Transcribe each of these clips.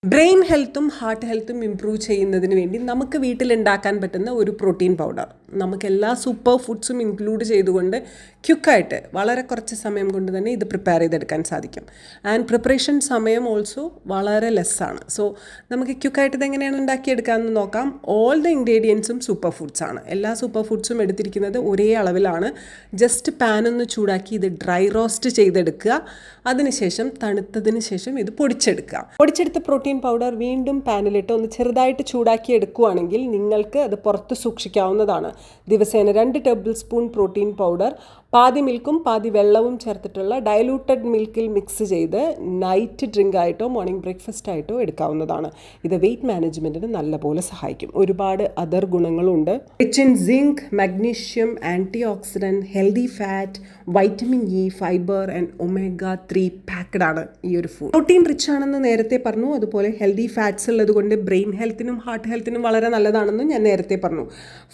Brain ഹെൽത്തും heart ഹെൽത്തും improve ചെയ്യുന്നതിന് വേണ്ടി നമുക്ക് വീട്ടിലുണ്ടാക്കാൻ പറ്റുന്ന ഒരു പ്രോട്ടീൻ പൗഡർ. നമുക്ക് എല്ലാ സൂപ്പർ ഫുഡ്സും ഇൻക്ലൂഡ് ചെയ്തുകൊണ്ട് ക്വിക്കായിട്ട് വളരെ കുറച്ച് സമയം കൊണ്ട് തന്നെ ഇത് പ്രിപ്പയർ ചെയ്തെടുക്കാൻ സാധിക്കും. ആൻഡ് പ്രിപ്പറേഷൻ സമയം ഓൾസോ വളരെ ലെസ്സാണ്. സോ നമുക്ക് ക്വിക്കായിട്ട് ഇതെങ്ങനെയാണ് ഉണ്ടാക്കിയെടുക്കാമെന്ന് നോക്കാം. ഓൾ ദ ഇൻഗ്രീഡിയൻസും സൂപ്പർ ഫുഡ്സാണ്. എല്ലാ സൂപ്പർ ഫുഡ്സും എടുത്തിരിക്കുന്നത് ഒരേ അളവിലാണ്. ജസ്റ്റ് പാനൊന്ന് ചൂടാക്കി ഇത് ഡ്രൈ റോസ്റ്റ് ചെയ്തെടുക്കുക. അതിനുശേഷം തണുത്തതിന് ശേഷം ഇത് പൊടിച്ചെടുക്കുക. പൊടിച്ചെടുത്ത പ്രോട്ടീൻ പൗഡർ വീണ്ടും പാനിലിട്ട് ഒന്ന് ചെറുതായിട്ട് ചൂടാക്കി എടുക്കുകയാണെങ്കിൽ നിങ്ങൾക്ക് അത് പുറത്ത് സൂക്ഷിക്കാവുന്നതാണ്. ദിവസേന 2 ടേബിൾ സ്പൂൺ പ്രോട്ടീൻ പൗഡർ പാതി മിൽക്കും പാതി വെള്ളവും ചേർത്തിട്ടുള്ള ഡയലൂട്ടഡ് മിൽക്കിൽ മിക്സ് ചെയ്ത് നൈറ്റ് ഡ്രിങ്ക് ആയിട്ടോ മോർണിംഗ് ബ്രേക്ക്ഫാസ്റ്റ് ആയിട്ടോ എടുക്കാവുന്നതാണ്. ഇത് വെയിറ്റ് മാനേജ്മെൻറ്റിന് നല്ലപോലെ സഹായിക്കും. ഒരുപാട് അതർ ഗുണങ്ങളുണ്ട്. Rich in zinc, magnesium, antioxidant, healthy fat, vitamin E, fibre and omega 3 packed ആണ് ഈ ഒരു ഫുഡ്. പ്രോട്ടീൻ റിച്ച് ആണെന്ന് നേരത്തെ പറഞ്ഞു. അതുപോലെ ഹെൽത്തി ഫാറ്റ്സ് ഉള്ളത് കൊണ്ട് ബ്രെയിൻ ഹെൽത്തിനും ഹാർട്ട് ഹെൽത്തിനും വളരെ നല്ലതാണെന്നും ഞാൻ നേരത്തെ പറഞ്ഞു.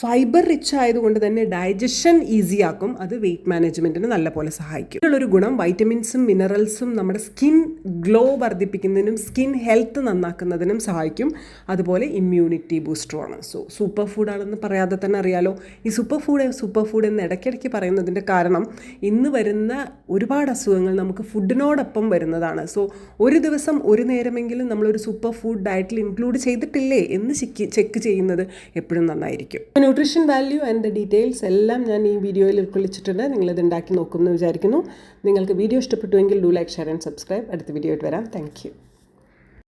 ഫൈബർ റിച്ച് ആയതുകൊണ്ട് തന്നെ ഡൈജഷൻ ഈസിയാക്കും. അത് വെയിറ്റ് മാനേജ്മെൻറ്റിന് നല്ലപോലെ സഹായിക്കും. ഇതിലുള്ളൊരു ഗുണം വൈറ്റമിൻസും മിനറൽസും നമ്മുടെ സ്കിൻ ഗ്ലോ വർദ്ധിപ്പിക്കുന്നതിനും സ്കിൻ ഹെൽത്ത് നന്നാക്കുന്നതിനും സഹായിക്കും. അതുപോലെ ഇമ്മ്യൂണിറ്റി ബൂസ്റ്ററുമാണ്. സോ സൂപ്പർ ഫുഡാണെന്ന് പറയാതെ തന്നെ അറിയാലോ. ഈ സൂപ്പർ ഫുഡ് എന്ന് ഇടയ്ക്കിടയ്ക്ക് പറയുന്നതിൻ്റെ കാരണം ഇന്ന് വരുന്ന ഒരുപാട് അസുഖങ്ങൾ നമുക്ക് ഫുഡിനോടൊപ്പം വരുന്നതാണ്. സോ ഒരു ദിവസം ഒരു നേരമെങ്കിലും നമ്മളൊരു സൂപ്പർ ഫുഡ് ഡയറ്റിൽ ഇൻക്ലൂഡ് ചെയ്തിട്ടില്ലേ എന്ന് ചെക്ക് ചെയ്യുന്നത് എപ്പോഴും നന്നായിരിക്കും. ന്യൂട്രീഷൻ വാല്യൂ ആൻഡ് ഡീറ്റെയിൽസ് എല്ലാം ഞാൻ ഈ വീഡിയോയിൽ ഉൾക്കൊള്ളിച്ചിട്ടുണ്ട്. നിങ്ങളിത് ഉണ്ടാക്കി നോക്കുമെന്ന് വിചാരിക്കുന്നു. നിങ്ങൾക്ക് വീഡിയോ ഇഷ്ടപ്പെട്ടുവെങ്കിൽ do like, share and subscribe. അടുത്ത വീഡിയോ ആയിട്ട് വരാം. Thank U.